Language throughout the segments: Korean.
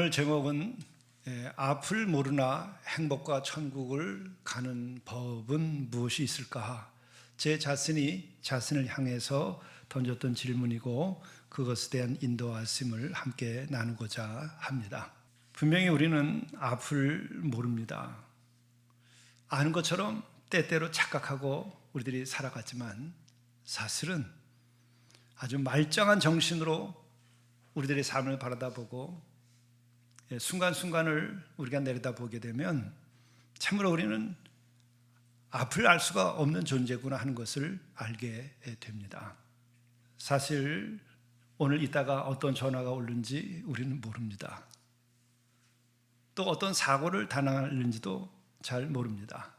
오늘 제목은 앞을 모르나 행복과 천국을 가는 법은 무엇이 있을까? 제 자신을 향해서 던졌던 질문이고 그것에 대한 인도하심을 함께 나누고자 합니다. 분명히 우리는 앞을 모릅니다. 아는 것처럼 때때로 착각하고 우리들이 살아가지만 사실은 아주 말짱한 정신으로 우리들의 삶을 바라다보고 순간순간을 우리가 내려다보게 되면 참으로 우리는 앞을 알 수가 없는 존재구나 하는 것을 알게 됩니다. 사실 오늘 이따가 어떤 전화가 오는지 우리는 모릅니다. 또 어떤 사고를 당할는지도 잘 모릅니다.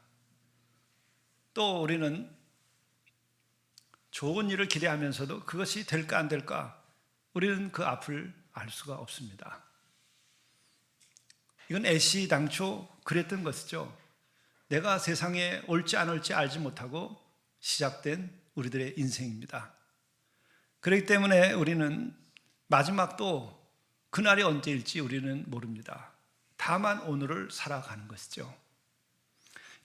또 우리는 좋은 일을 기대하면서도 그것이 될까 안 될까 우리는 그 앞을 알 수가 없습니다. 이건 애시당초 그랬던 것이죠. 내가 세상에 올지 안 올지 알지 못하고 시작된 우리들의 인생입니다. 그렇기 때문에 우리는 마지막도 그날이 언제일지 우리는 모릅니다. 다만 오늘을 살아가는 것이죠.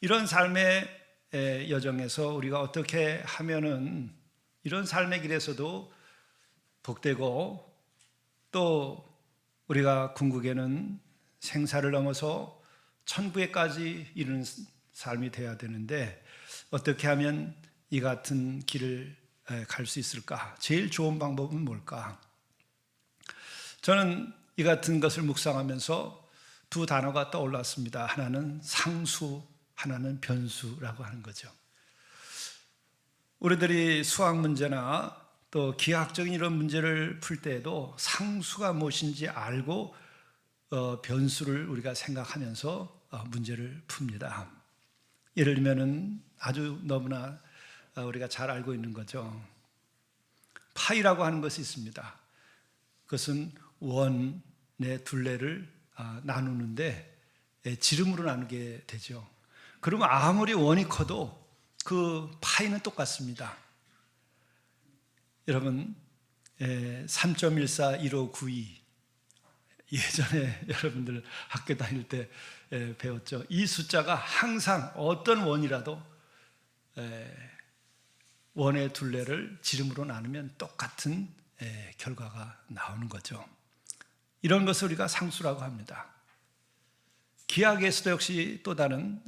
이런 삶의 여정에서 우리가 어떻게 하면은 이런 삶의 길에서도 복되고 또 우리가 궁극에는 생사를 넘어서 천국에까지 이르는 삶이 되어야 되는데 어떻게 하면 이 같은 길을 갈 수 있을까? 제일 좋은 방법은 뭘까? 저는 이 같은 것을 묵상하면서 두 단어가 떠올랐습니다. 하나는 상수, 하나는 변수라고 하는 거죠. 우리들이 수학 문제나 또 기하학적인 이런 문제를 풀 때에도 상수가 무엇인지 알고 변수를 우리가 생각하면서 문제를 풉니다. 예를 들면은 아주 너무나 우리가 잘 알고 있는 거죠. 파이라고 하는 것이 있습니다. 그것은 원의 둘레를 나누는데 지름으로 나누게 되죠. 그러면 아무리 원이 커도 그 파이는 똑같습니다. 여러분 3.141592 예전에 여러분들 학교 다닐 때 배웠죠. 이 숫자가 항상 어떤 원이라도 원의 둘레를 지름으로 나누면 똑같은 결과가 나오는 거죠. 이런 것을 우리가 상수라고 합니다. 기하학에서도 역시 또 다른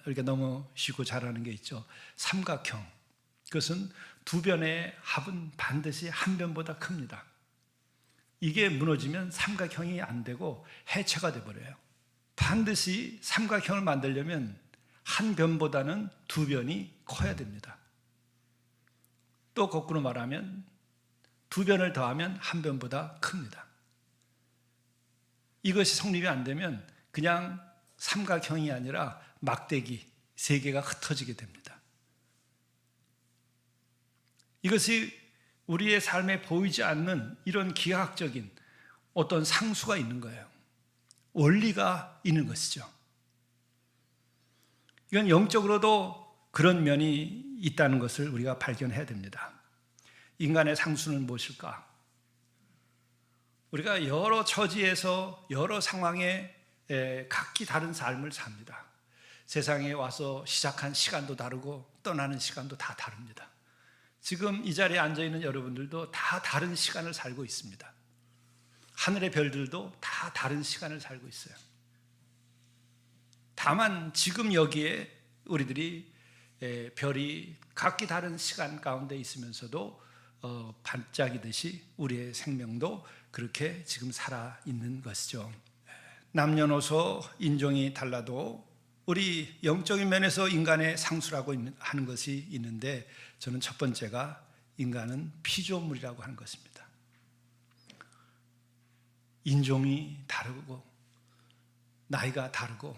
우리가 너무 쉽고 잘 아는 게 있죠. 삼각형. 그것은 두 변의 합은 반드시 한 변보다 큽니다. 이게 무너지면 삼각형이 안 되고 해체가 되어버려요. 반드시 삼각형을 만들려면 한 변보다는 두 변이 커야 됩니다. 또 거꾸로 말하면 두 변을 더하면 한 변보다 큽니다. 이것이 성립이 안 되면 그냥 삼각형이 아니라 막대기 세 개가 흩어지게 됩니다. 이것이 우리의 삶에 보이지 않는 이런 기하학적인 어떤 상수가 있는 거예요. 원리가 있는 것이죠. 이건 영적으로도 그런 면이 있다는 것을 우리가 발견해야 됩니다. 인간의 상수는 무엇일까? 우리가 여러 처지에서 여러 상황에 각기 다른 삶을 삽니다. 세상에 와서 시작한 시간도 다르고 떠나는 시간도 다 다릅니다. 지금 이 자리에 앉아있는 여러분들도 다 다른 시간을 살고 있습니다. 하늘의 별들도 다 다른 시간을 살고 있어요. 다만 지금 여기에 우리들이 별이 각기 다른 시간 가운데 있으면서도 반짝이듯이 우리의 생명도 그렇게 지금 살아있는 것이죠. 남녀노소 인종이 달라도 우리 영적인 면에서 인간의 상수라고 하는 것이 있는데 저는 첫 번째가 인간은 피조물이라고 하는 것입니다. 인종이 다르고 나이가 다르고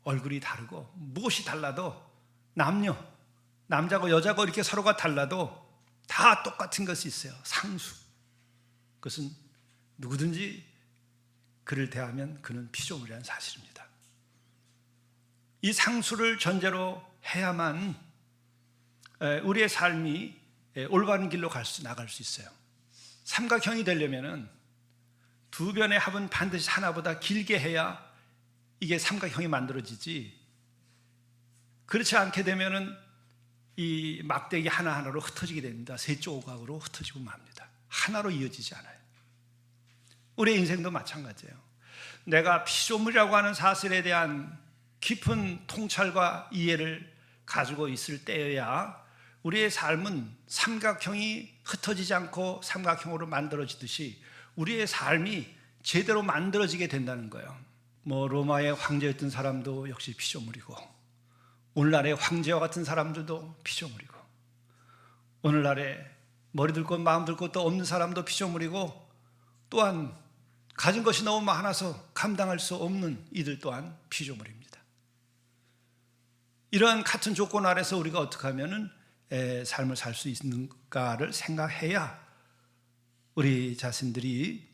얼굴이 다르고 무엇이 달라도 남자고 여자고 이렇게 서로가 달라도 다 똑같은 것이 있어요. 상수. 그것은 누구든지 그를 대하면 그는 피조물이라는 사실입니다. 이 상수를 전제로 해야만 우리의 삶이 올바른 길로 나갈 수 있어요. 삼각형이 되려면은 두 변의 합은 반드시 하나보다 길게 해야 이게 삼각형이 만들어지지, 그렇지 않게 되면은 이 막대기 하나하나로 흩어지게 됩니다. 세 조각으로 흩어지고 맙니다. 하나로 이어지지 않아요. 우리의 인생도 마찬가지예요. 내가 피조물이라고 하는 사실에 대한 깊은 통찰과 이해를 가지고 있을 때여야 우리의 삶은 삼각형이 흩어지지 않고 삼각형으로 만들어지듯이 우리의 삶이 제대로 만들어지게 된다는 거예요. 로마의 황제였던 사람도 역시 피조물이고, 오늘날의 황제와 같은 사람들도 피조물이고, 오늘날에 머리 들 것 마음 들 것도 없는 사람도 피조물이고, 또한 가진 것이 너무 많아서 감당할 수 없는 이들 또한 피조물입니다. 이러한 같은 조건 아래서 우리가 어떻게 하면 삶을 살 수 있는가를 생각해야 우리 자신들이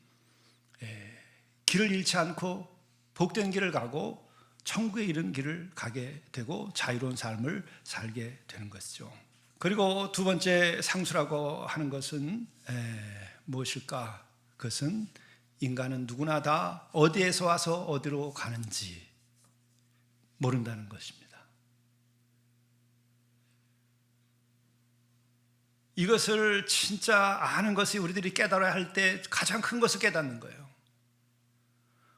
길을 잃지 않고 복된 길을 가고 천국에 이른 길을 가게 되고 자유로운 삶을 살게 되는 것이죠. 그리고 두 번째 상수라고 하는 것은 무엇일까? 그것은 인간은 누구나 다 어디에서 와서 어디로 가는지 모른다는 것입니다. 이것을 진짜 아는 것이 우리들이 깨달아야 할 때 가장 큰 것을 깨닫는 거예요.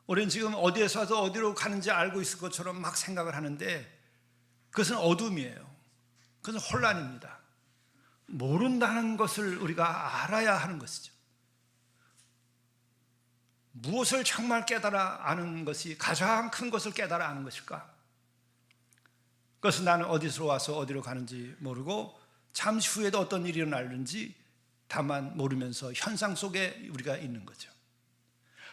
우리는 지금 어디에서 와서 어디로 가는지 알고 있을 것처럼 막 생각을 하는데 그것은 어둠이에요. 그것은 혼란입니다. 모른다는 것을 우리가 알아야 하는 것이죠. 무엇을 정말 깨달아 아는 것이 가장 큰 것을 깨달아 아는 것일까? 그것은 나는 어디서 와서 어디로 가는지 모르고 잠시 후에도 어떤 일이 일어날는지 다만 모르면서 현상 속에 우리가 있는 거죠.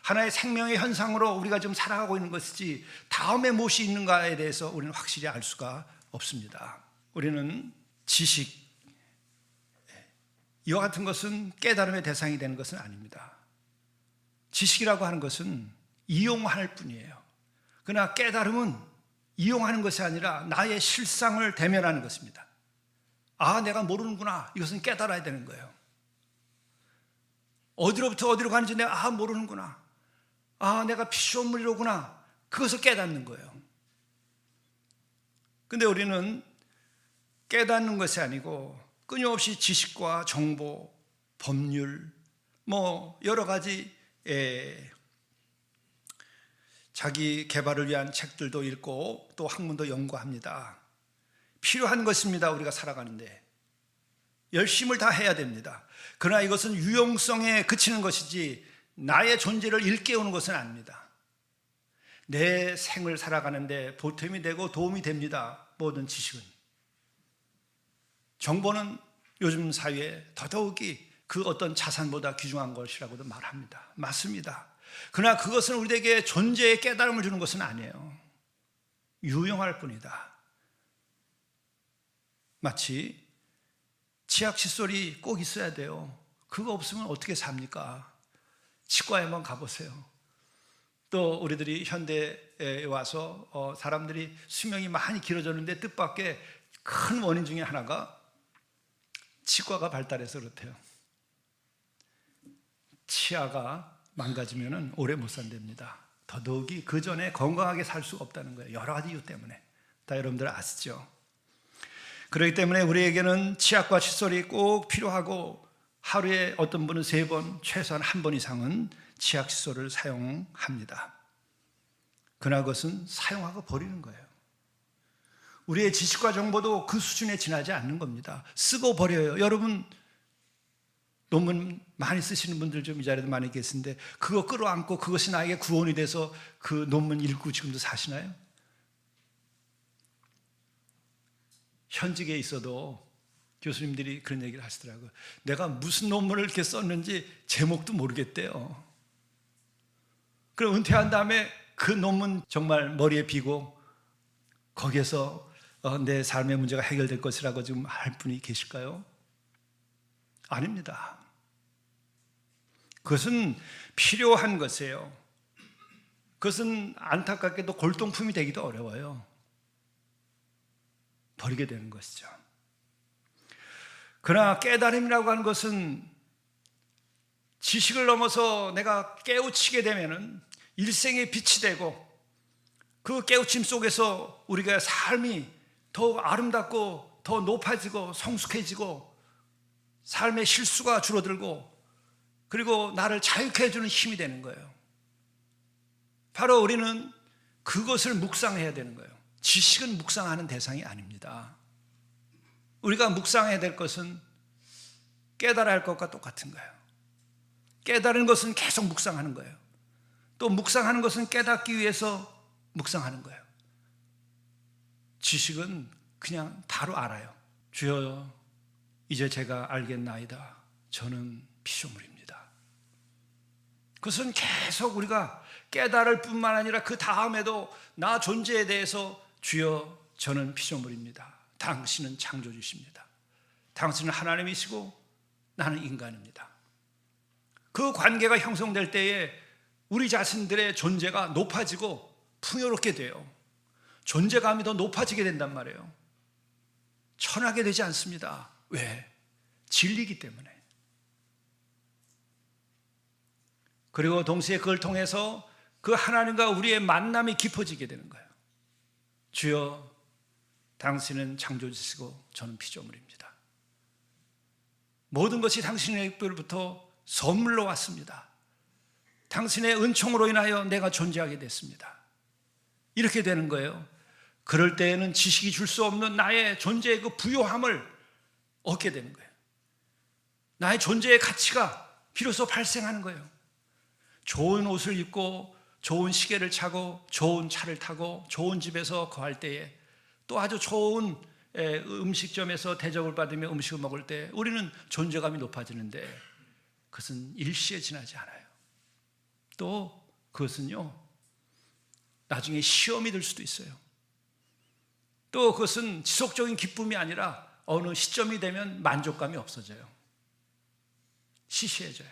하나의 생명의 현상으로 우리가 지금 살아가고 있는 것이지 다음에 무엇이 있는가에 대해서 우리는 확실히 알 수가 없습니다. 우리는 지식, 이와 같은 것은 깨달음의 대상이 되는 것은 아닙니다. 지식이라고 하는 것은 이용할 뿐이에요. 그러나 깨달음은 이용하는 것이 아니라 나의 실상을 대면하는 것입니다. 아, 내가 모르는구나. 이것은 깨달아야 되는 거예요. 어디로부터 어디로 가는지 내가 모르는구나. 아, 내가 피조물이로구나. 그것을 깨닫는 거예요. 근데 우리는 깨닫는 것이 아니고 끊임없이 지식과 정보, 법률, 여러 가지 자기 개발을 위한 책들도 읽고 또 학문도 연구합니다. 필요한 것입니다. 우리가 살아가는데 열심을 다 해야 됩니다. 그러나 이것은 유용성에 그치는 것이지 나의 존재를 일깨우는 것은 아닙니다. 내 생을 살아가는데 보탬이 되고 도움이 됩니다. 모든 지식은. 정보는 요즘 사회에 더더욱이 그 어떤 자산보다 귀중한 것이라고도 말합니다. 맞습니다. 그러나 그것은 우리에게 존재의 깨달음을 주는 것은 아니에요. 유용할 뿐이다. 마치 치약 칫솔이 꼭 있어야 돼요. 그거 없으면 어떻게 삽니까? 치과에 한번 가보세요. 또 우리들이 현대에 와서 사람들이 수명이 많이 길어졌는데 뜻밖의 큰 원인 중에 하나가 치과가 발달해서 그렇대요. 치아가 망가지면 오래 못 산답니다. 더더욱이 그 전에 건강하게 살 수가 없다는 거예요. 여러 가지 이유 때문에. 다 여러분들 아시죠? 그렇기 때문에 우리에게는 치약과 칫솔이 꼭 필요하고 하루에 어떤 분은 3번, 최소한 1번 이상은 치약 칫솔을 사용합니다. 그러나 그것은 사용하고 버리는 거예요. 우리의 지식과 정보도 그 수준에 지나지 않는 겁니다. 쓰고 버려요. 여러분 논문 많이 쓰시는 분들 좀 이 자리에도 많이 계신데 그거 끌어안고 그것이 나에게 구원이 돼서 그 논문 읽고 지금도 사시나요? 현직에 있어도 교수님들이 그런 얘기를 하시더라고요. 내가 무슨 논문을 이렇게 썼는지 제목도 모르겠대요. 그럼 은퇴한 다음에 그 논문 정말 머리에 비고 거기에서 내 삶의 문제가 해결될 것이라고 지금 할 분이 계실까요? 아닙니다. 그것은 필요한 것이에요. 그것은 안타깝게도 골동품이 되기도 어려워요. 버리게 되는 것이죠. 그러나 깨달음이라고 하는 것은 지식을 넘어서 내가 깨우치게 되면은 일생의 빛이 되고, 그 깨우침 속에서 우리가 삶이 더 아름답고 더 높아지고 성숙해지고 삶의 실수가 줄어들고, 그리고 나를 자유케 해주는 힘이 되는 거예요. 바로 우리는 그것을 묵상해야 되는 거예요. 지식은 묵상하는 대상이 아닙니다. 우리가 묵상해야 될 것은 깨달아야 할 것과 똑같은 거예요. 깨달은 것은 계속 묵상하는 거예요. 또 묵상하는 것은 깨닫기 위해서 묵상하는 거예요. 지식은 그냥 바로 알아요. 주여, 이제 제가 알겠나이다. 저는 피조물입니다. 그것은 계속 우리가 깨달을 뿐만 아니라 그 다음에도 나 존재에 대해서 주여, 저는 피조물입니다. 당신은 창조주십니다. 당신은 하나님이시고 나는 인간입니다. 그 관계가 형성될 때에 우리 자신들의 존재가 높아지고 풍요롭게 돼요. 존재감이 더 높아지게 된단 말이에요. 천하게 되지 않습니다. 왜? 진리이기 때문에. 그리고 동시에 그걸 통해서 그 하나님과 우리의 만남이 깊어지게 되는 거예요. 주여, 당신은 창조주시고 저는 피조물입니다. 모든 것이 당신에게로부터 선물로 왔습니다. 당신의 은총으로 인하여 내가 존재하게 됐습니다. 이렇게 되는 거예요. 그럴 때에는 지식이 줄 수 없는 나의 존재의 그 부요함을 얻게 되는 거예요. 나의 존재의 가치가 비로소 발생하는 거예요. 좋은 옷을 입고 좋은 시계를 차고 좋은 차를 타고 좋은 집에서 거할 때에, 또 아주 좋은 음식점에서 대접을 받으며 음식을 먹을 때 우리는 존재감이 높아지는데, 그것은 일시에 지나지 않아요. 또 그것은요, 나중에 시험이 될 수도 있어요. 또 그것은 지속적인 기쁨이 아니라 어느 시점이 되면 만족감이 없어져요. 시시해져요.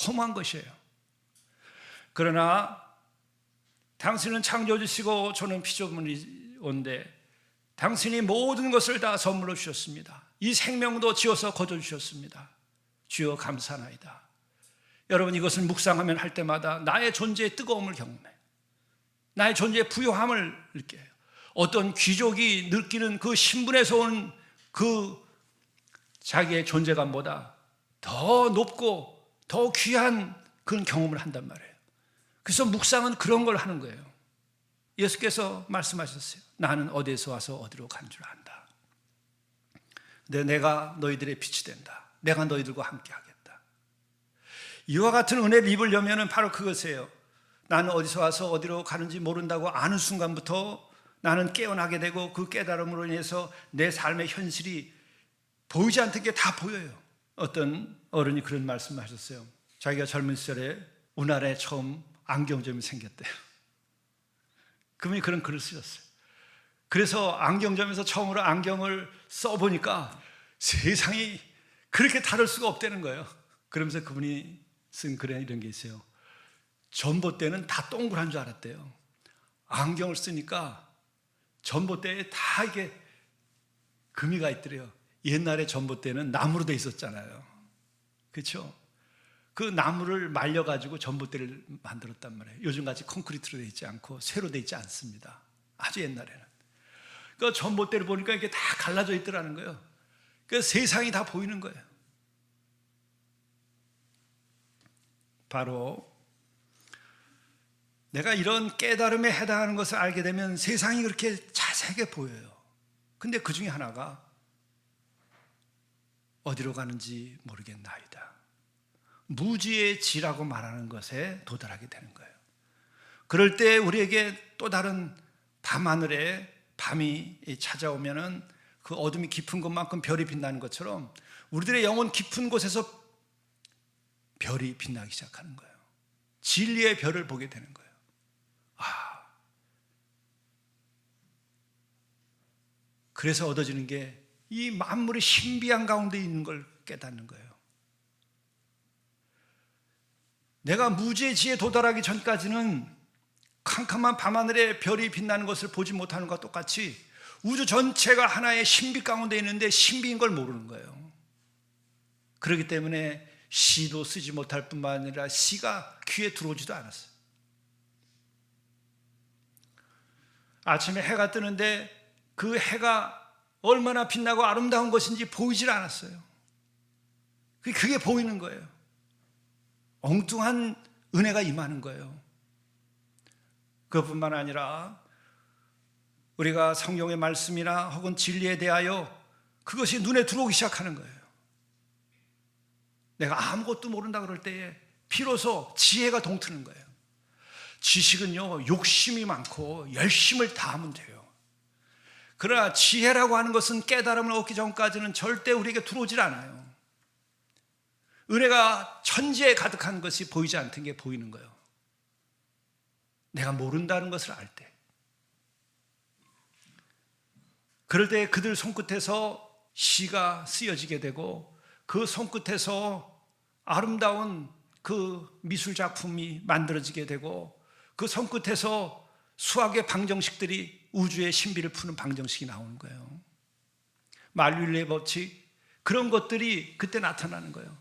험한 것이에요. 그러나 당신은 창조주시고 저는 피조물인데 당신이 모든 것을 다 선물로 주셨습니다. 이 생명도 지어서 거둬주셨습니다. 주여 감사나이다. 여러분, 이것을 묵상하면 할 때마다 나의 존재의 뜨거움을 경험해요. 나의 존재의 부요함을 느껴요. 어떤 귀족이 느끼는 그 신분에서 오는 그 자기의 존재감보다 더 높고 더 귀한 그런 경험을 한단 말이에요. 그래서 묵상은 그런 걸 하는 거예요. 예수께서 말씀하셨어요. 나는 어디에서 와서 어디로 간 줄 안다. 근데 내가 너희들의 빛이 된다. 내가 너희들과 함께 하겠다. 이와 같은 은혜를 입으려면 바로 그것이에요. 나는 어디서 와서 어디로 가는지 모른다고 아는 순간부터 나는 깨어나게 되고, 그 깨달음으로 인해서 내 삶의 현실이 보이지 않던 게 다 보여요. 어떤 어른이 그런 말씀을 하셨어요. 자기가 젊은 시절에 우나라에 처음 안경점이 생겼대요. 그분이 그런 글을 쓰셨어요. 그래서 안경점에서 처음으로 안경을 써보니까 세상이 그렇게 다를 수가 없다는 거예요. 그러면서 그분이 쓴 글에 이런 게 있어요. 전봇대는 다 동그란 줄 알았대요. 안경을 쓰니까 전봇대에 다 이게 금이가 있더래요. 옛날에 전봇대는 나무로 돼 있었잖아요. 그렇죠? 그 나무를 말려가지고 전봇대를 만들었단 말이에요. 요즘같이 콘크리트로 돼 있지 않고 쇠로 돼 있지 않습니다. 아주 옛날에는. 그 전봇대를 보니까 이게 다 갈라져 있더라는 거예요. 그 세상이 다 보이는 거예요. 바로 내가 이런 깨달음에 해당하는 것을 알게 되면 세상이 그렇게 자세하게 보여요. 근데 그 중에 하나가 어디로 가는지 모르겠나이다. 무지의 지라고 말하는 것에 도달하게 되는 거예요. 그럴 때 우리에게 또 다른 밤하늘에 밤이 찾아오면은 그 어둠이 깊은 것만큼 별이 빛나는 것처럼 우리들의 영혼 깊은 곳에서 별이 빛나기 시작하는 거예요. 진리의 별을 보게 되는 거예요. 그래서 얻어지는 게 이 만물의 신비한 가운데 있는 걸 깨닫는 거예요. 내가 무지의 지에 도달하기 전까지는 캄캄한 밤하늘에 별이 빛나는 것을 보지 못하는 것과 똑같이 우주 전체가 하나의 신비 가운데 있는데 신비인 걸 모르는 거예요. 그렇기 때문에 시도 쓰지 못할 뿐만 아니라 시가 귀에 들어오지도 않았어요. 아침에 해가 뜨는데 그 해가 얼마나 빛나고 아름다운 것인지 보이질 않았어요. 그게 보이는 거예요. 엉뚱한 은혜가 임하는 거예요. 그것뿐만 아니라 우리가 성경의 말씀이나 혹은 진리에 대하여 그것이 눈에 들어오기 시작하는 거예요. 내가 아무것도 모른다 그럴 때에 비로소 지혜가 동트는 거예요. 지식은요, 욕심이 많고 열심을 다하면 돼요. 그러나 지혜라고 하는 것은 깨달음을 얻기 전까지는 절대 우리에게 들어오질 않아요. 은혜가 천지에 가득한 것이 보이지 않던 게 보이는 거예요. 내가 모른다는 것을 알 때. 그럴 때 그들 손끝에서 시가 쓰여지게 되고 그 손끝에서 아름다운 그 미술 작품이 만들어지게 되고 그 손끝에서 수학의 방정식들이 우주의 신비를 푸는 방정식이 나오는 거예요. 만류인의 법칙, 그런 것들이 그때 나타나는 거예요.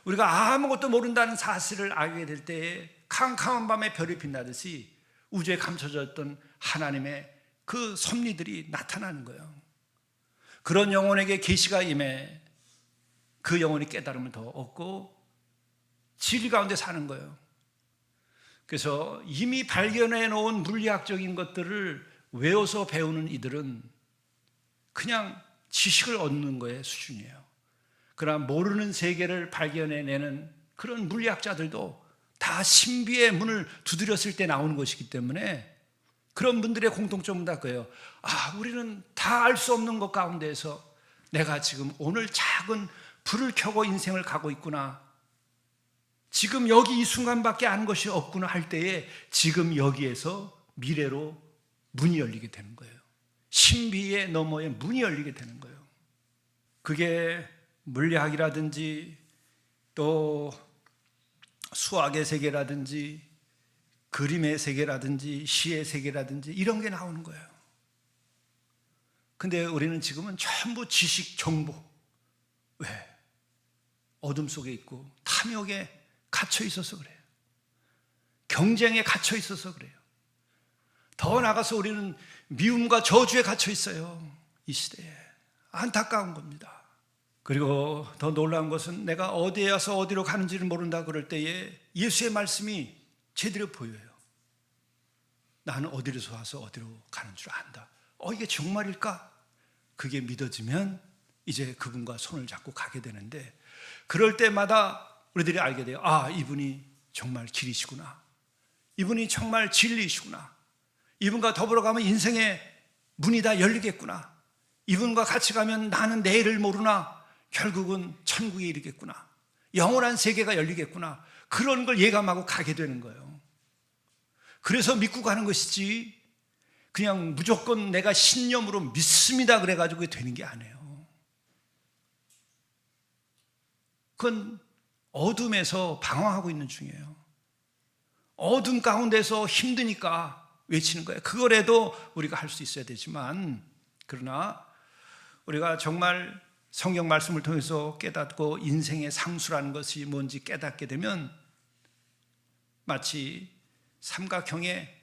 우리가 아무것도 모른다는 사실을 알게 될 때에 캄캄한 밤에 별이 빛나듯이 우주에 감춰져 있던 하나님의 그 섭리들이 나타나는 거예요. 그런 영혼에게 계시가 임해 그 영혼이 깨달음을 더 얻고 진리 가운데 사는 거예요. 그래서 이미 발견해 놓은 물리학적인 것들을 외워서 배우는 이들은 그냥 지식을 얻는 거의 수준이에요. 그러나 모르는 세계를 발견해내는 그런 물리학자들도 다 신비의 문을 두드렸을 때 나오는 것이기 때문에 그런 분들의 공통점은 다 그래요. 우리는 다 알 수 없는 것 가운데에서 내가 지금 오늘 작은 불을 켜고 인생을 가고 있구나. 지금 여기 이 순간밖에 아는 것이 없구나 할 때에 지금 여기에서 미래로 문이 열리게 되는 거예요. 신비의 너머에 문이 열리게 되는 거예요. 그게 물리학이라든지 또 수학의 세계라든지 그림의 세계라든지 시의 세계라든지 이런 게 나오는 거예요. 근데 우리는 지금은 전부 지식, 정보. 왜? 어둠 속에 있고 탐욕에 갇혀 있어서 그래요. 경쟁에 갇혀 있어서 그래요. 더 나아가서 우리는 미움과 저주에 갇혀 있어요. 이 시대에. 안타까운 겁니다. 그리고 더 놀라운 것은 내가 어디에 와서 어디로 가는지를 모른다 그럴 때에 예수의 말씀이 제대로 보여요. 나는 어디로서 와서 어디로 가는 줄 안다. 이게 정말일까? 그게 믿어지면 이제 그분과 손을 잡고 가게 되는데 그럴 때마다 우리들이 알게 돼요. 이분이 정말 길이시구나. 이분이 정말 진리이시구나. 이분과 더불어 가면 인생의 문이 다 열리겠구나. 이분과 같이 가면 나는 내일을 모르나 결국은 천국에 이르겠구나. 영원한 세계가 열리겠구나. 그런 걸 예감하고 가게 되는 거예요. 그래서 믿고 가는 것이지 그냥 무조건 내가 신념으로 믿습니다 그래가지고 되는 게 아니에요. 그건 어둠에서 방황하고 있는 중이에요. 어둠 가운데서 힘드니까 외치는 거예요. 그거라도 우리가 할 수 있어야 되지만 그러나 우리가 정말 성경 말씀을 통해서 깨닫고 인생의 상수라는 것이 뭔지 깨닫게 되면 마치 삼각형에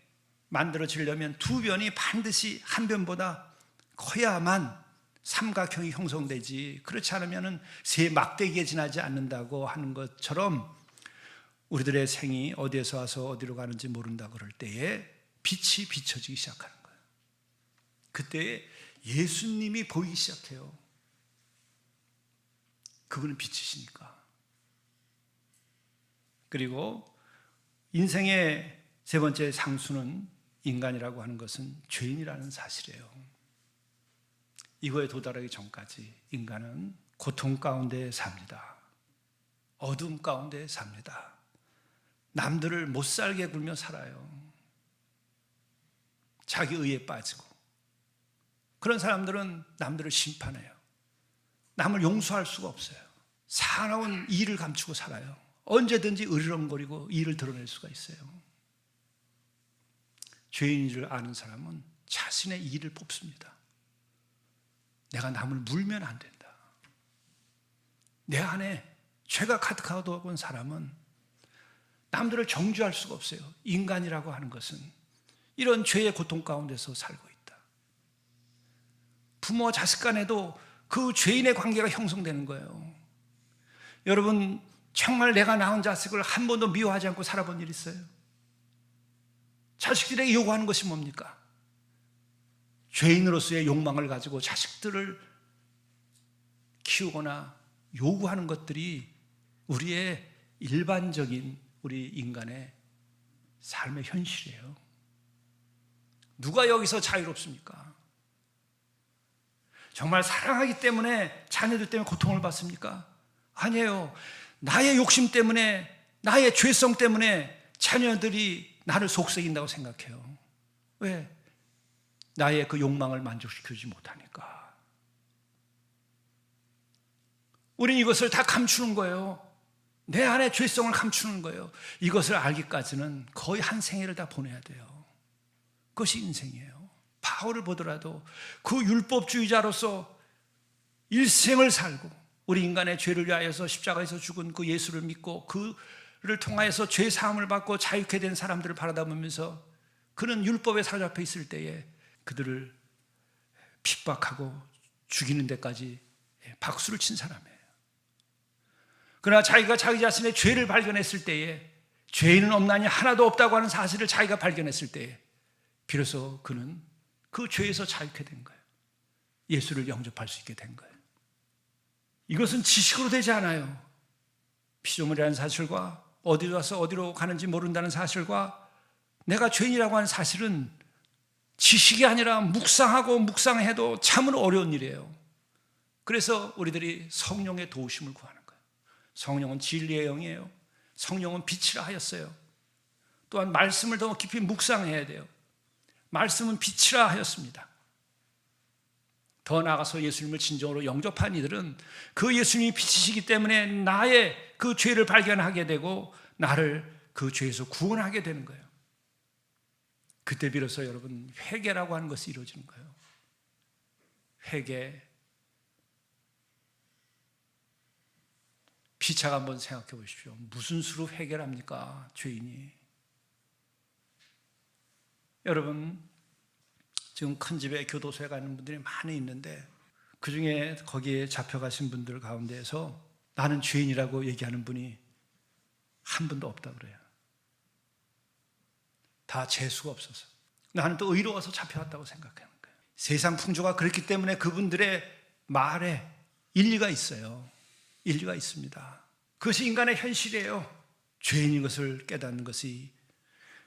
만들어지려면 두 변이 반드시 한 변보다 커야만 삼각형이 형성되지 그렇지 않으면 새 막대기에 지나지 않는다고 하는 것처럼 우리들의 생이 어디에서 와서 어디로 가는지 모른다 그럴 때에 빛이 비춰지기 시작하는 거예요. 그때 예수님이 보이기 시작해요. 그분은 빛이시니까. 그리고 인생의 세 번째 상수는 인간이라고 하는 것은 죄인이라는 사실이에요. 이거에 도달하기 전까지 인간은 고통 가운데 삽니다. 어둠 가운데 삽니다. 남들을 못 살게 굴며 살아요. 자기 의에 빠지고. 그런 사람들은 남들을 심판해요. 남을 용서할 수가 없어요. 사나운 이를 감추고 살아요. 언제든지 으르렁거리고 이를 드러낼 수가 있어요. 죄인인 줄 아는 사람은 자신의 이를 뽑습니다. 내가 남을 물면 안 된다. 내 안에 죄가 가득하고 온 사람은 남들을 정죄할 수가 없어요. 인간이라고 하는 것은 이런 죄의 고통 가운데서 살고 있다. 부모와 자식 간에도 그 죄인의 관계가 형성되는 거예요. 여러분, 정말 내가 낳은 자식을 한 번도 미워하지 않고 살아본 일 있어요? 자식들에게 요구하는 것이 뭡니까? 죄인으로서의 욕망을 가지고 자식들을 키우거나 요구하는 것들이 우리의 일반적인 우리 인간의 삶의 현실이에요. 누가 여기서 자유롭습니까? 정말 사랑하기 때문에 자녀들 때문에 고통을 받습니까? 아니에요. 나의 욕심 때문에, 나의 죄성 때문에 자녀들이 나를 속썩인다고 생각해요. 왜? 나의 그 욕망을 만족시키지 못하니까. 우린 이것을 다 감추는 거예요. 내 안의 죄성을 감추는 거예요. 이것을 알기까지는 거의 한 생애를 다 보내야 돼요. 그것이 인생이에요. 바울을 보더라도 그 율법주의자로서 일생을 살고 우리 인간의 죄를 위하여서 십자가에서 죽은 그 예수를 믿고 그를 통하여서 죄 사함을 받고 자유케 된 사람들을 바라보면서 그는 율법에 사로잡혀 있을 때에 그들을 핍박하고 죽이는 데까지 박수를 친 사람이에요. 그러나 자기가 자기 자신의 죄를 발견했을 때에 죄인은 없나니 하나도 없다고 하는 사실을 자기가 발견했을 때에 비로소 그는 그 죄에서 자유케 된 거예요. 예수를 영접할 수 있게 된 거예요. 이것은 지식으로 되지 않아요. 피조물이라는 사실과 어디로 와서 어디로 가는지 모른다는 사실과 내가 죄인이라고 하는 사실은 지식이 아니라 묵상하고 묵상해도 참으로 어려운 일이에요. 그래서 우리들이 성령의 도우심을 구하는 거예요. 성령은 진리의 영이에요. 성령은 빛이라 하였어요. 또한 말씀을 더 깊이 묵상해야 돼요. 말씀은 빛이라 하였습니다. 더 나아가서 예수님을 진정으로 영접한 이들은 그 예수님이 빛이시기 때문에 나의 그 죄를 발견하게 되고 나를 그 죄에서 구원하게 되는 거예요. 그때 비로소 여러분 회개라고 하는 것이 이루어지는 거예요. 회개. 피차가 한번 생각해 보십시오. 무슨 수로 회개를 합니까? 죄인이. 여러분, 지금 큰 집에 교도소에 가는 분들이 많이 있는데 그중에 거기에 잡혀가신 분들 가운데에서 나는 죄인이라고 얘기하는 분이 한 분도 없다고 그래요. 다 재수가 없어서. 나는 또 의로워서 잡혀왔다고 생각하는 거예요. 세상 풍조가 그렇기 때문에 그분들의 말에 일리가 있어요. 일리가 있습니다. 그것이 인간의 현실이에요. 죄인인 것을 깨닫는 것이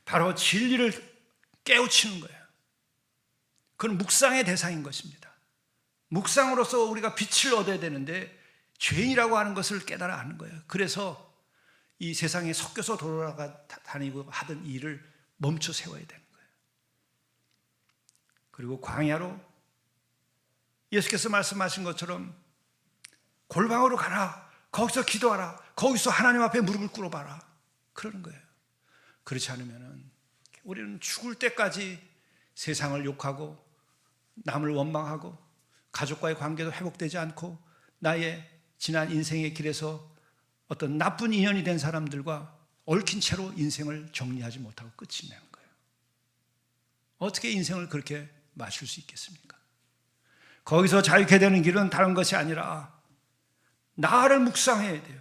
바로 진리를 깨우치는 거예요. 그건 묵상의 대상인 것입니다. 묵상으로서 우리가 빛을 얻어야 되는데 죄인이라고 하는 것을 깨달아 아는 거예요. 그래서 이 세상에 섞여서 돌아다니고 하던 일을 멈춰 세워야 되는 거예요. 그리고 광야로 예수께서 말씀하신 것처럼 골방으로 가라. 거기서 기도하라. 거기서 하나님 앞에 무릎을 꿇어봐라. 그러는 거예요. 그렇지 않으면 우리는 죽을 때까지 세상을 욕하고 남을 원망하고 가족과의 관계도 회복되지 않고 나의 지난 인생의 길에서 어떤 나쁜 인연이 된 사람들과 얽힌 채로 인생을 정리하지 못하고 끝이 나는 거예요. 어떻게 인생을 그렇게 마실 수 있겠습니까? 거기서 자유케 되는 길은 다른 것이 아니라 나를 묵상해야 돼요.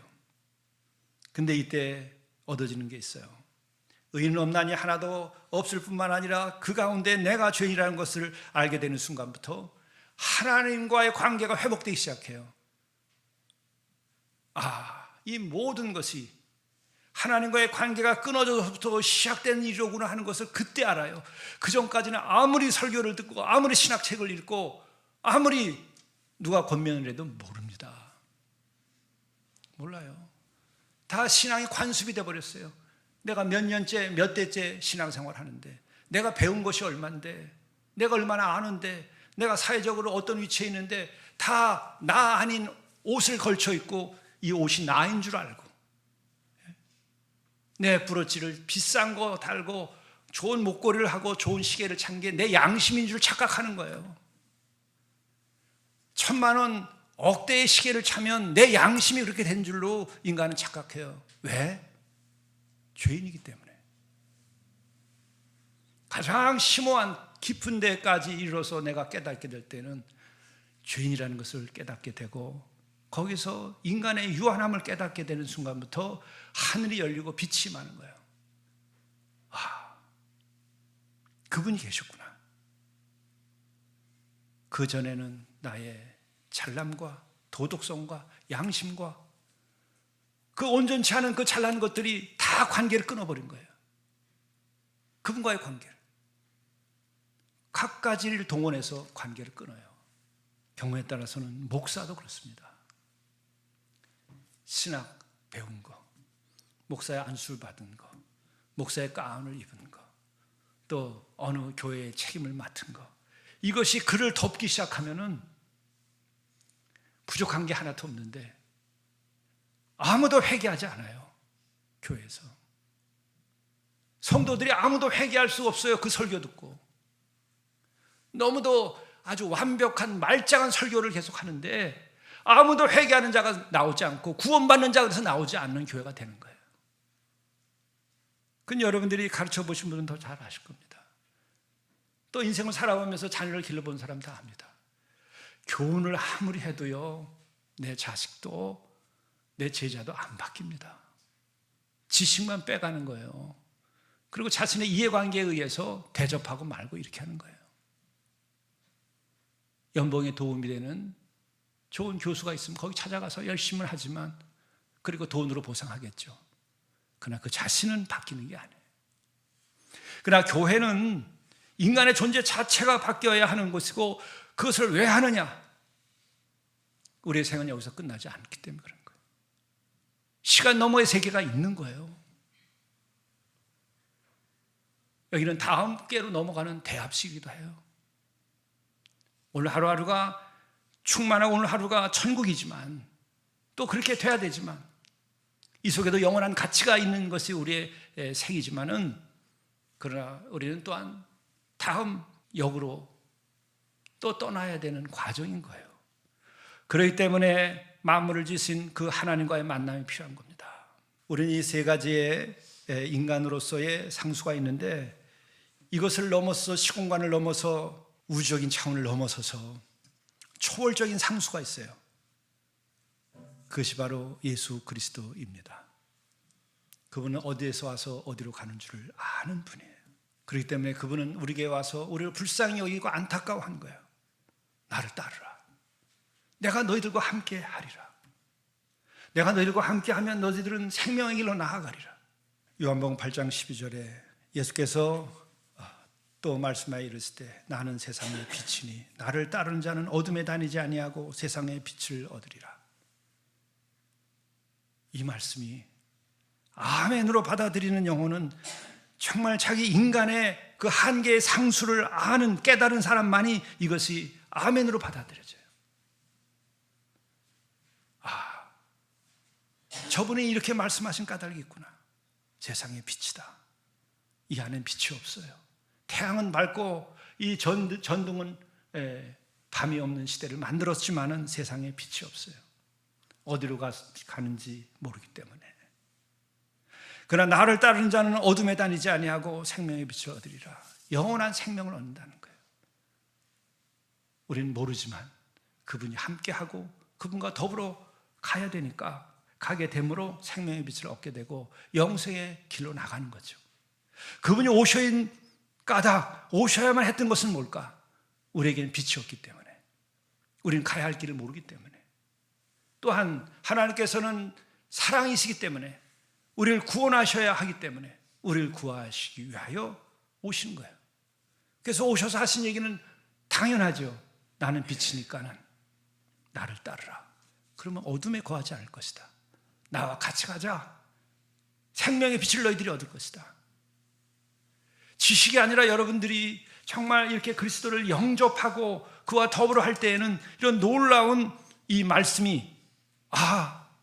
근데 이때 얻어지는 게 있어요. 의인은 없나니 하나도 없을 뿐만 아니라 그 가운데 내가 죄인이라는 것을 알게 되는 순간부터 하나님과의 관계가 회복되기 시작해요. 이 모든 것이 하나님과의 관계가 끊어져서부터 시작된 일이로구나 하는 것을 그때 알아요. 그 전까지는 아무리 설교를 듣고 아무리 신학책을 읽고 아무리 누가 권면을 해도 모릅니다. 몰라요. 다 신앙이 관습이 돼버렸어요. 내가 몇 년째 몇 대째 신앙생활 하는데 내가 배운 것이 얼만데 내가 얼마나 아는데 내가 사회적으로 어떤 위치에 있는데 다 나 아닌 옷을 걸쳐 입고 이 옷이 나인 줄 알고 내 브로치를 비싼 거 달고 좋은 목걸이를 하고 좋은 시계를 찬 게 내 양심인 줄 착각하는 거예요. 1,000만 원 억대의 시계를 차면 내 양심이 그렇게 된 줄로 인간은 착각해요. 왜? 죄인이기 때문에. 가장 심오한 깊은 데까지 이르러서 내가 깨닫게 될 때는 죄인이라는 것을 깨닫게 되고, 거기서 인간의 유한함을 깨닫게 되는 순간부터 하늘이 열리고 빛이 임하는 거예요. 아, 그분이 계셨구나. 그 전에는 나의 잘남과 도덕성과 양심과 그 온전치 않은 그 잘난 것들이 다 관계를 끊어버린 거예요. 그분과의 관계를. 각가지를 동원해서 관계를 끊어요. 경우에 따라서는 목사도 그렇습니다. 신학 배운 거, 목사의 안수를 받은 거, 목사의 가운을 입은 거, 또 어느 교회의 책임을 맡은 거, 이것이 그를 덮기 시작하면은 부족한 게 하나도 없는데 아무도 회개하지 않아요. 교회에서 성도들이 아무도 회개할 수 없어요. 그 설교 듣고 너무도 아주 완벽한 말짱한 설교를 계속 하는데 아무도 회개하는 자가 나오지 않고 구원받는 자가 나오지 않는 교회가 되는 거예요. 그건 여러분들이 가르쳐 보신 분은 더 잘 아실 겁니다. 또 인생을 살아가면서 자녀를 길러본 사람 다 압니다. 교훈을 아무리 해도요, 내 자식도 내 제자도 안 바뀝니다. 지식만 빼가는 거예요. 그리고 자신의 이해관계에 의해서 대접하고 말고 이렇게 하는 거예요. 연봉에 도움이 되는 좋은 교수가 있으면 거기 찾아가서 열심히 하지만, 그리고 돈으로 보상하겠죠. 그러나 그 자신은 바뀌는 게 아니에요. 그러나 교회는 인간의 존재 자체가 바뀌어야 하는 것이고, 그것을 왜 하느냐? 우리의 생은 여기서 끝나지 않기 때문에 그런 거예요. 시간 너머의 세계가 있는 거예요. 여기는 다음 깨로 넘어가는 대합시기도 해요. 오늘 하루하루가 충만하고 오늘 하루가 천국이지만, 또 그렇게 돼야 되지만, 이 속에도 영원한 가치가 있는 것이 우리의 생이지만은, 그러나 우리는 또한 다음 역으로 또 떠나야 되는 과정인 거예요. 그렇기 때문에 만물을 지으신 그 하나님과의 만남이 필요한 겁니다. 우리는 이 세 가지의 인간으로서의 상수가 있는데, 이것을 넘어서 시공간을 넘어서 우주적인 차원을 넘어서서 초월적인 상수가 있어요. 그것이 바로 예수 그리스도입니다. 그분은 어디에서 와서 어디로 가는 줄을 아는 분이에요. 그렇기 때문에 그분은 우리에게 와서 우리를 불쌍히 여기고 안타까워한 거예요. 나를 따르라. 내가 너희들과 함께 하리라. 내가 너희들과 함께 하면 너희들은 생명의 길로 나아가리라. 요한복음 8장 12절에 예수께서 또 말씀하여 이르실 때, 나는 세상의 빛이니 나를 따르는 자는 어둠에 다니지 아니하고 세상의 빛을 얻으리라. 이 말씀이 아멘으로 받아들이는 영혼은 정말 자기 인간의 그 한계의 상수를 아는, 깨달은 사람만이 이것이 아멘으로 받아들여져요. 아, 저분이 이렇게 말씀하신 까닭이 있구나. 세상의 빛이다. 이 안엔 빛이 없어요. 태양은 밝고 이 전등은 밤이 없는 시대를 만들었지만은 세상에 빛이 없어요. 어디로 가는지 모르기 때문에. 그러나 나를 따르는 자는 어둠에 다니지 아니하고 생명의 빛을 얻으리라. 영원한 생명을 얻는다는 거예요. 우리는 모르지만 그분이 함께하고 그분과 더불어 가야 되니까, 가게 됨으로 생명의 빛을 얻게 되고 영생의 길로 나가는 거죠. 그분이 오셔야만 했던 것은 뭘까? 우리에게는 빛이 없기 때문에, 우리는 가야 할 길을 모르기 때문에, 또한 하나님께서는 사랑이시기 때문에 우리를 구원하셔야 하기 때문에 우리를 구하시기 위하여 오신 거예요. 그래서 오셔서 하신 얘기는 당연하죠. 나는 빛이니까는 나를 따르라. 그러면 어둠에 거하지 않을 것이다. 나와 같이 가자. 생명의 빛을 너희들이 얻을 것이다. 지식이 아니라 여러분들이 정말 이렇게 그리스도를 영접하고 그와 더불어 할 때에는 이런 놀라운 이 말씀이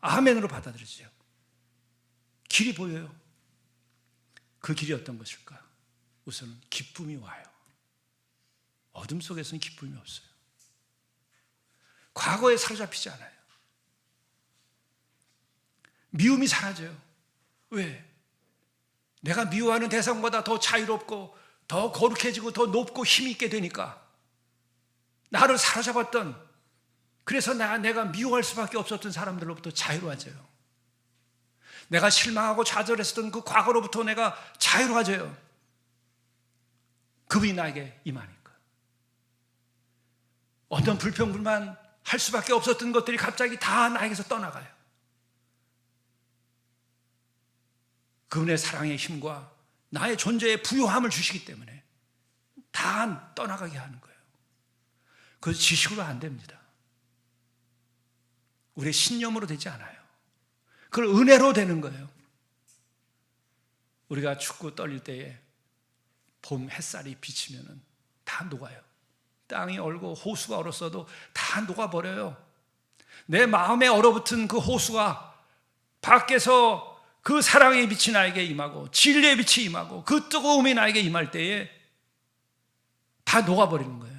아멘으로 받아들여져요. 길이 보여요. 그 길이 어떤 것일까? 우선은 기쁨이 와요. 어둠 속에서는 기쁨이 없어요. 과거에 사로잡히지 않아요. 미움이 사라져요. 왜? 내가 미워하는 대상보다 더 자유롭고 더 거룩해지고 더 높고 힘이 있게 되니까 나를 사로잡았던, 그래서 내가 미워할 수밖에 없었던 사람들로부터 자유로워져요. 내가 실망하고 좌절했었던 그 과거로부터 내가 자유로워져요. 그분이 나에게 임하니까. 어떤 불평불만 할 수밖에 없었던 것들이 갑자기 다 나에게서 떠나가요. 그분의 사랑의 힘과 나의 존재의 부요함을 주시기 때문에 다 떠나가게 하는 거예요. 그래서 지식으로 안 됩니다. 우리의 신념으로 되지 않아요. 그걸 은혜로 되는 거예요. 우리가 춥고 떨릴 때에 봄 햇살이 비치면 다 녹아요. 땅이 얼고 호수가 얼었어도 다 녹아버려요. 내 마음에 얼어붙은 그 호수가 밖에서 그 사랑의 빛이 나에게 임하고 진리의 빛이 임하고 그 뜨거움이 나에게 임할 때에 다 녹아버리는 거예요.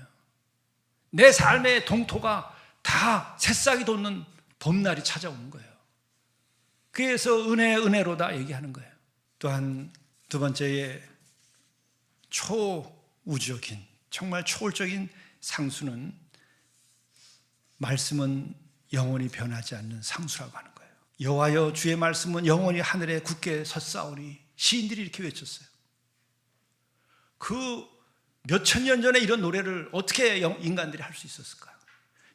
내 삶의 동토가 다 새싹이 돋는 봄날이 찾아오는 거예요. 그래서 은혜로다 얘기하는 거예요. 또한 두 번째의 초우주적인, 정말 초월적인 상수는, 말씀은 영원히 변하지 않는 상수라고 하는 거예요. 여호와여 주의 말씀은 영원히 하늘에 굳게 섰사오니, 시인들이 이렇게 외쳤어요. 그 몇천 년 전에 이런 노래를 어떻게 인간들이 할 수 있었을까?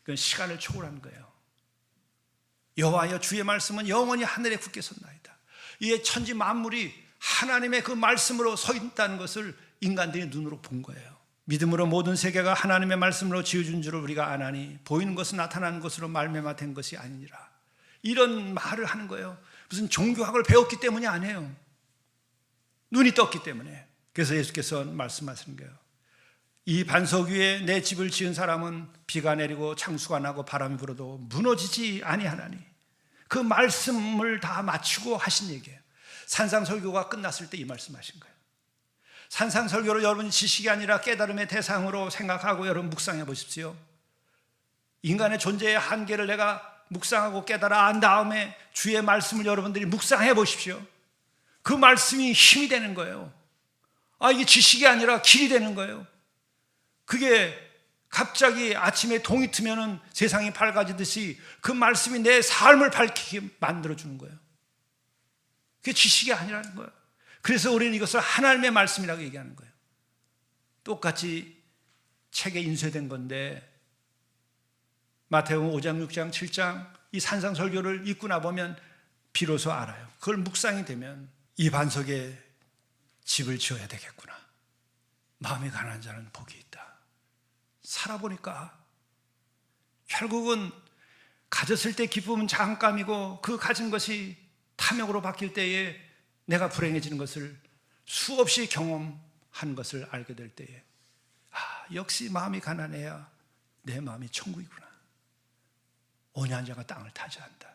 그건 시간을 초월한 거예요. 여호와여 주의 말씀은 영원히 하늘에 굳게 섰나이다. 이게 천지 만물이 하나님의 그 말씀으로 서 있다는 것을 인간들이 눈으로 본 거예요. 믿음으로 모든 세계가 하나님의 말씀으로 지어준 줄을 우리가 아나니 보이는 것은 나타나는 것으로 말미암아 된 것이 아니니라. 이런 말을 하는 거예요. 무슨 종교학을 배웠기 때문이 아니에요. 눈이 떴기 때문에. 그래서 예수께서 말씀하시는 거예요. 이 반석 위에 내 집을 지은 사람은 비가 내리고 창수가 나고 바람이 불어도 무너지지 아니하나니, 그 말씀을 다 맞추고 하신 얘기예요. 산상설교가 끝났을 때 이 말씀하신 거예요. 산상설교를 여러분 지식이 아니라 깨달음의 대상으로 생각하고 여러분 묵상해 보십시오. 인간의 존재의 한계를 내가 묵상하고 깨달아 안 다음에 주의 말씀을 여러분들이 묵상해 보십시오. 그 말씀이 힘이 되는 거예요. 이게 지식이 아니라 길이 되는 거예요. 그게 갑자기 아침에 동이 트면은 세상이 밝아지듯이 그 말씀이 내 삶을 밝히게 만들어주는 거예요. 그게 지식이 아니라는 거예요. 그래서 우리는 이것을 하나님의 말씀이라고 얘기하는 거예요. 똑같이 책에 인쇄된 건데 마태복음 5장, 6장, 7장 이 산상설교를 읽고 나보면 비로소 알아요. 그걸 묵상이 되면 이 반석에 집을 지어야 되겠구나. 마음이 가난한 자는 복이 있다. 살아보니까 결국은 가졌을 때 기쁨은 잠깐이고 그 가진 것이 탐욕으로 바뀔 때에 내가 불행해지는 것을 수없이 경험한 것을 알게 될 때에 역시 마음이 가난해야 내 마음이 천국이구나. 온유한 자가 땅을 타지한다.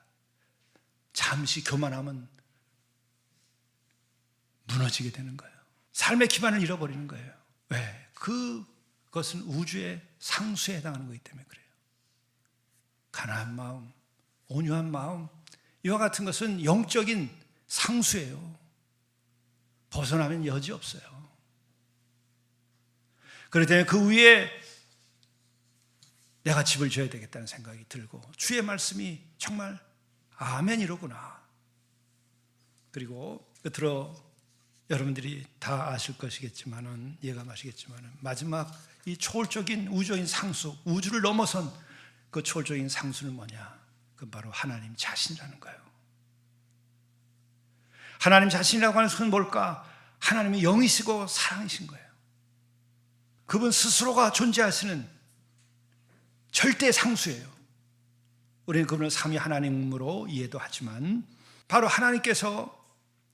잠시 교만하면 무너지게 되는 거예요. 삶의 기반을 잃어버리는 거예요. 왜? 그것은 우주의 상수에 해당하는 거기 때문에 그래요. 가난한 마음, 온유한 마음, 이와 같은 것은 영적인 상수예요. 벗어나면 여지 없어요. 그렇기 때문에 그 위에 내가 집을 지어야 되겠다는 생각이 들고 주의 말씀이 정말 아멘이로구나. 그리고 끝으로 여러분들이 다 아실 것이겠지만은, 예감하시겠지만은, 마지막 이 초월적인 우주적인 상수, 우주를 넘어선 그 초월적인 상수는 뭐냐? 그건 바로 하나님 자신이라는 거예요. 하나님 자신이라고 하는 것은 뭘까? 하나님이 영이시고 사랑이신 거예요. 그분 스스로가 존재하시는 절대 상수예요. 우리는 그분을 삼위 하나님으로 이해도 하지만 바로 하나님께서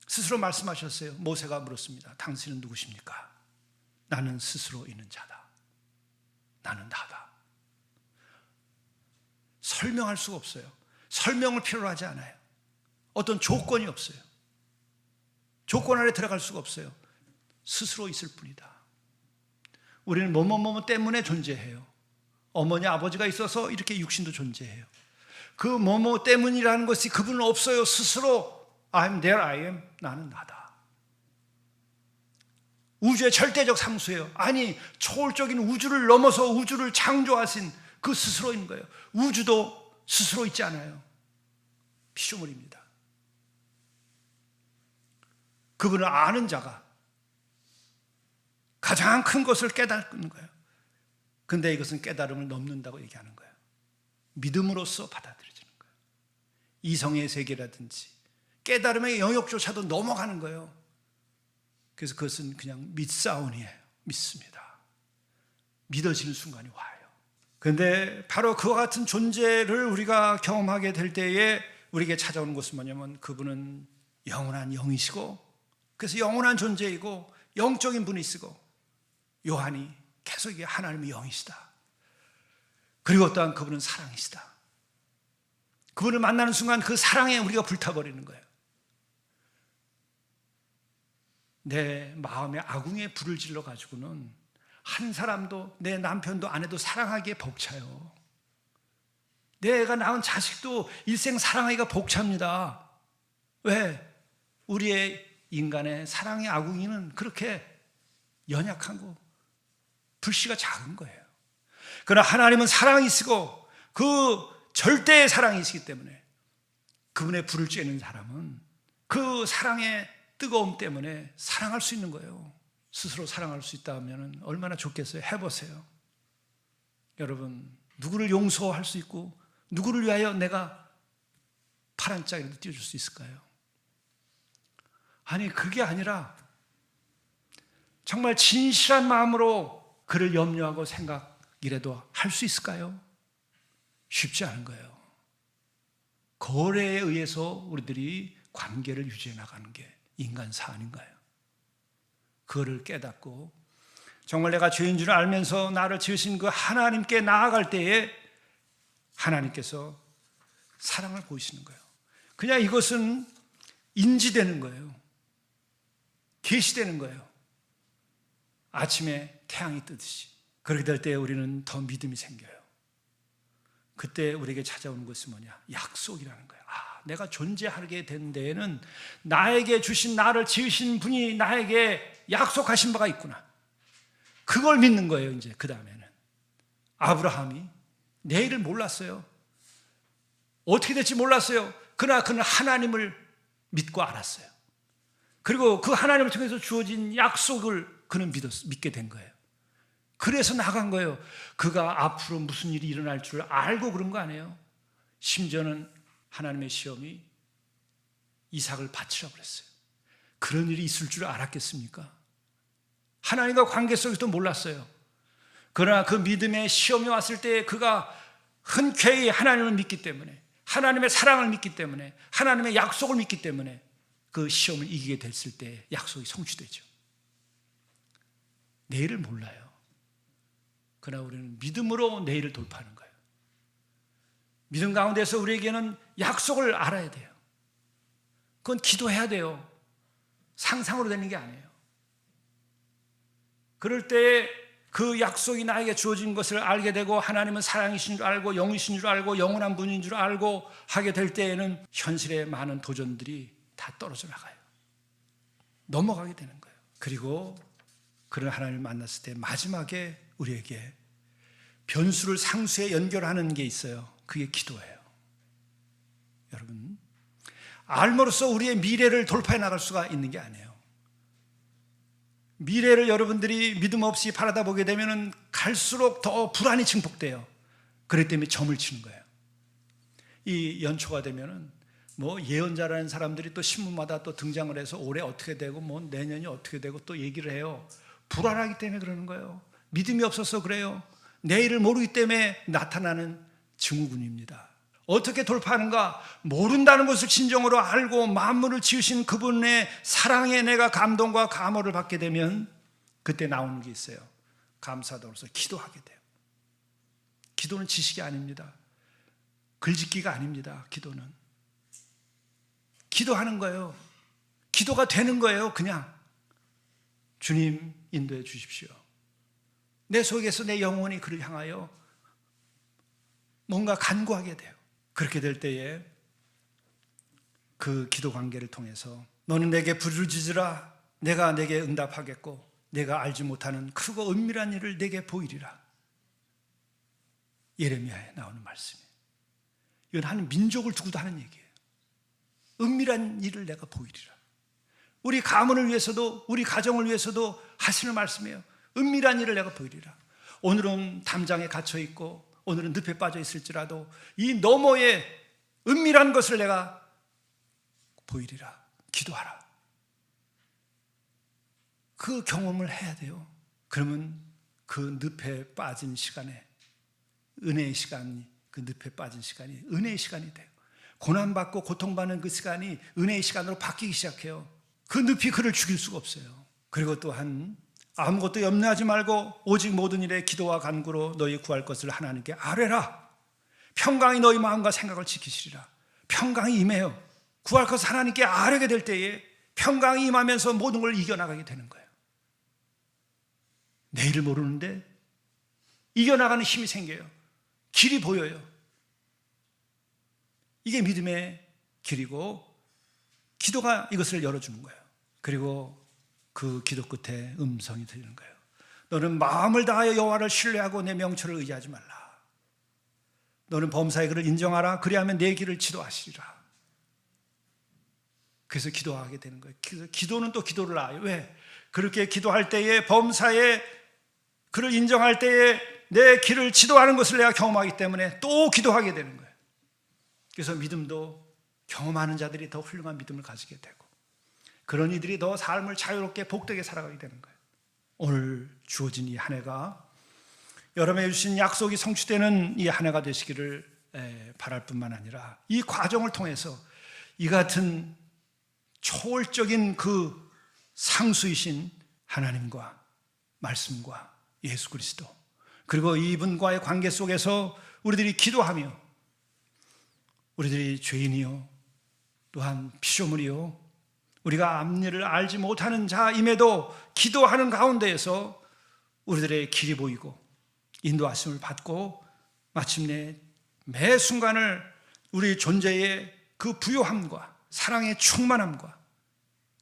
스스로 말씀하셨어요. 모세가 물었습니다. 당신은 누구십니까? 나는 스스로 있는 자다. 나는 나다. 설명할 수가 없어요. 설명을 필요로 하지 않아요. 어떤 조건이 없어요. 조건 안에 들어갈 수가 없어요. 스스로 있을 뿐이다. 우리는 뭐뭐 때문에 존재해요. 어머니 아버지가 있어서 이렇게 육신도 존재해요. 그 뭐뭐 때문이라는 것이 그분은 없어요. 스스로 I'm there, I am. 나는 나다. 우주의 절대적 상수예요. 아니, 초월적인 우주를 넘어서 우주를 창조하신 그 스스로인 거예요. 우주도 스스로 있지 않아요. 피조물입니다. 그분을 아는 자가 가장 큰 것을 깨닫는 거예요. 근데 이것은 깨달음을 넘는다고 얘기하는 거예요. 믿음으로써 받아들여지는 거예요. 이성의 세계라든지 깨달음의 영역조차도 넘어가는 거예요. 그래서 그것은 그냥 믿사오니에요. 믿습니다. 믿어지는 순간이 와요. 그런데 바로 그와 같은 존재를 우리가 경험하게 될 때에 우리에게 찾아오는 것은 뭐냐면 그분은 영원한 영이시고, 그래서 영원한 존재이고 영적인 분이시고, 요한이 계속 이게 하나님의 영이시다. 그리고 또한 그분은 사랑이시다. 그분을 만나는 순간 그 사랑에 우리가 불타버리는 거예요. 내 마음에 아궁이에 불을 질러 가지고는 한 사람도, 내 남편도 아내도 사랑하기에 벅차요. 내가 낳은 자식도 일생 사랑하기가 벅찹니다. 왜? 우리의 인간의 사랑의 아궁이는 그렇게 연약하고 불씨가 작은 거예요. 그러나 하나님은 사랑이시고 그 절대의 사랑이시기 때문에 그분의 불을 쬐는 사람은 그 사랑의 뜨거움 때문에 사랑할 수 있는 거예요. 스스로 사랑할 수 있다면 얼마나 좋겠어요. 해보세요. 여러분, 누구를 용서할 수 있고 누구를 위하여 내가 파란 짝이라도 띄워줄 수 있을까요? 아니, 그게 아니라 정말 진실한 마음으로 그를 염려하고 생각이라도 할 수 있을까요? 쉽지 않은 거예요. 거래에 의해서 우리들이 관계를 유지해 나가는 게 인간사 아닌가요? 그거를 깨닫고 정말 내가 죄인 줄 알면서 나를 지으신 그 하나님께 나아갈 때에 하나님께서 사랑을 보이시는 거예요. 그냥 이것은 인지되는 거예요. 계시되는 거예요. 아침에 태양이 뜨듯이. 그렇게 될 때 우리는 더 믿음이 생겨요. 그때 우리에게 찾아오는 것은 뭐냐? 약속이라는 거예요. 아, 내가 존재하게 된 데에는 나에게 주신, 나를 지으신 분이 나에게 약속하신 바가 있구나. 그걸 믿는 거예요. 이제 그 다음에는 아브라함이 내일을 몰랐어요. 어떻게 될지 몰랐어요. 그러나 그는 하나님을 믿고 알았어요. 그리고 그 하나님을 통해서 주어진 약속을 그는 믿게 된 거예요. 그래서 나간 거예요. 그가 앞으로 무슨 일이 일어날 줄 알고 그런 거 아니에요. 심지어는 하나님의 시험이 이삭을 바치라고 그랬어요. 그런 일이 있을 줄 알았겠습니까? 하나님과 관계 속에서도 몰랐어요. 그러나 그 믿음의 시험이 왔을 때 그가 흔쾌히 하나님을 믿기 때문에, 하나님의 사랑을 믿기 때문에, 하나님의 약속을 믿기 때문에 그 시험을 이기게 됐을 때 약속이 성취되죠. 내일을 몰라요. 그러나 우리는 믿음으로 내일을 돌파하는 거예요. 믿음 가운데서 우리에게는 약속을 알아야 돼요. 그건 기도해야 돼요. 상상으로 되는 게 아니에요. 그럴 때 그 약속이 나에게 주어진 것을 알게 되고 하나님은 사랑이신 줄 알고 영이신 줄 알고 영원한 분인 줄 알고 하게 될 때에는 현실의 많은 도전들이 다 떨어져 나가요. 넘어가게 되는 거예요. 그리고 그런 하나님을 만났을 때 마지막에 우리에게 변수를 상수에 연결하는 게 있어요. 그게 기도예요. 여러분, 알므로써 우리의 미래를 돌파해 나갈 수가 있는 게 아니에요. 미래를 여러분들이 믿음 없이 바라다 보게 되면 갈수록 더 불안이 증폭돼요. 그렇기 때문에 점을 치는 거예요. 이 연초가 되면은 뭐 예언자라는 사람들이 또 신문마다 또 등장을 해서 올해 어떻게 되고 뭐 내년이 어떻게 되고 또 얘기를 해요. 불안하기 때문에 그러는 거예요. 믿음이 없어서 그래요. 내일을 모르기 때문에 나타나는 증후군입니다. 어떻게 돌파하는가? 모른다는 것을 진정으로 알고 만물을 지으신 그분의 사랑에 내가 감동과 감호를 받게 되면 그때 나오는 게 있어요. 감사도로서 기도하게 돼요. 기도는 지식이 아닙니다. 글짓기가 아닙니다. 기도는 기도하는 거예요. 기도가 되는 거예요. 그냥 주님 인도해 주십시오. 내 속에서 내 영혼이 그를 향하여 뭔가 간구하게 돼요. 그렇게 될 때에 그 기도 관계를 통해서 너는 내게 부르짖으라 내가 내게 응답하겠고 내가 알지 못하는 크고 은밀한 일을 내게 보이리라. 예레미야에 나오는 말씀이에요. 이건 한 민족을 두고도 하는 얘기예요. 은밀한 일을 내가 보이리라. 우리 가문을 위해서도 우리 가정을 위해서도 하시는 말씀이에요. 은밀한 일을 내가 보이리라. 오늘은 담장에 갇혀 있고 오늘은 늪에 빠져 있을지라도 이 너머의 은밀한 것을 내가 보이리라. 기도하라. 그 경험을 해야 돼요. 그러면 그 늪에 빠진 시간에 은혜의 시간이 그 늪에 빠진 시간이 은혜의 시간이 돼요. 고난받고 고통받는 그 시간이 은혜의 시간으로 바뀌기 시작해요. 그 늪이 그를 죽일 수가 없어요. 그리고 또한 아무것도 염려하지 말고 오직 모든 일에 기도와 간구로 너희 구할 것을 하나님께 아뢰라. 평강이 너희 마음과 생각을 지키시리라. 평강이 임해요. 구할 것을 하나님께 아뢰게 될 때에 평강이 임하면서 모든 걸 이겨나가게 되는 거예요. 내일을 모르는데 이겨나가는 힘이 생겨요. 길이 보여요. 이게 믿음의 길이고 기도가 이것을 열어주는 거예요. 그리고 그 기도 끝에 음성이 들리는 거예요. 너는 마음을 다하여 여호와를 신뢰하고 내 명철을 의지하지 말라. 너는 범사의 그를 인정하라. 그리하면 내 길을 지도하시리라. 그래서 기도하게 되는 거예요. 기도는 또 기도를 낳아요. 왜? 그렇게 기도할 때에 범사의 그를 인정할 때에 내 길을 지도하는 것을 내가 경험하기 때문에 또 기도하게 되는 거예요. 그래서 믿음도 경험하는 자들이 더 훌륭한 믿음을 가지게 되고 그런 이들이 더 삶을 자유롭게 복되게 살아가게 되는 거예요. 오늘 주어진 이 한 해가 여러분에게 주신 약속이 성취되는 이 한 해가 되시기를 바랄 뿐만 아니라 이 과정을 통해서 이 같은 초월적인 그 상수이신 하나님과 말씀과 예수 그리스도 그리고 이분과의 관계 속에서 우리들이 기도하며 우리들이 죄인이요 또한 피조물이요 우리가 앞일을 알지 못하는 자임에도 기도하는 가운데에서 우리들의 길이 보이고 인도하심을 받고 마침내 매 순간을 우리 존재의 그 부요함과 사랑의 충만함과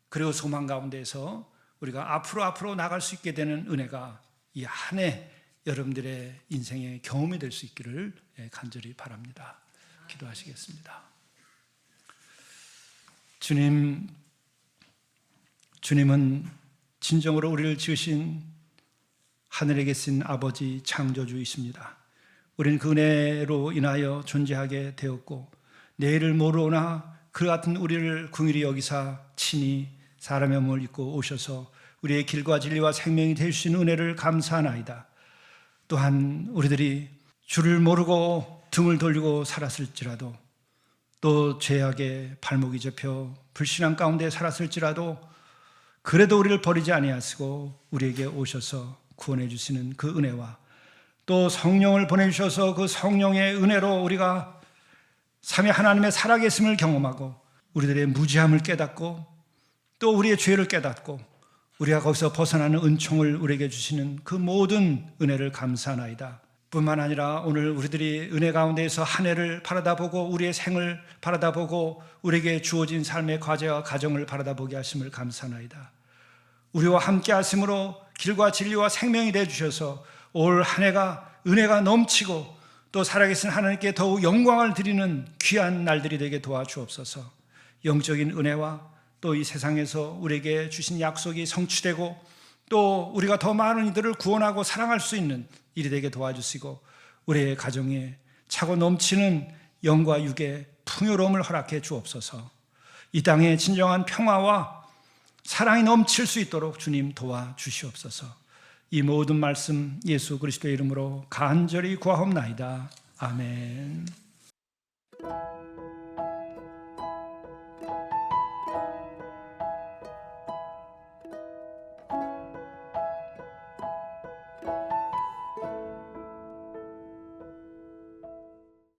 그리고 소망 가운데에서 우리가 앞으로 나갈 수 있게 되는 은혜가 이 한 해 여러분들의 인생의 경험이 될 수 있기를 간절히 바랍니다. 기도하시겠습니다. 주님은 진정으로 우리를 지으신 하늘에 계신 아버지 창조주이십니다. 우리는 그 은혜로 인하여 존재하게 되었고 내일을 모르오나 그 같은 우리를 긍휼히 여기사 친히 사람의 몸을 입고 오셔서 우리의 길과 진리와 생명이 되시는 은혜를 감사하나이다. 또한 우리들이 주를 모르고 등을 돌리고 살았을지라도 또 죄악의 발목이 잡혀 불신앙 가운데 살았을지라도 그래도 우리를 버리지 아니하시고 우리에게 오셔서 구원해 주시는 그 은혜와 또 성령을 보내주셔서 그 성령의 은혜로 우리가 삼위 하나님의 살아계심을 경험하고 우리들의 무지함을 깨닫고 또 우리의 죄를 깨닫고 우리가 거기서 벗어나는 은총을 우리에게 주시는 그 모든 은혜를 감사하나이다. 뿐만 아니라 오늘 우리들이 은혜 가운데에서 한 해를 바라다보고 우리의 생을 바라다보고 우리에게 주어진 삶의 과제와 가정을 바라다보게 하심을 감사하나이다. 우리와 함께 하심으로 길과 진리와 생명이 되어주셔서 올 한 해가 은혜가 넘치고 또 살아계신 하나님께 더욱 영광을 드리는 귀한 날들이 되게 도와주옵소서. 영적인 은혜와 또 이 세상에서 우리에게 주신 약속이 성취되고 또 우리가 더 많은 이들을 구원하고 사랑할 수 있는 일이 되게 도와주시고 우리의 가정에 차고 넘치는 영과 육의 풍요로움을 허락해 주옵소서. 이 땅에 진정한 평화와 사랑이 넘칠 수 있도록 주님 도와주시옵소서. 이 모든 말씀 예수 그리스도의 이름으로 간절히 구하옵나이다. 아멘.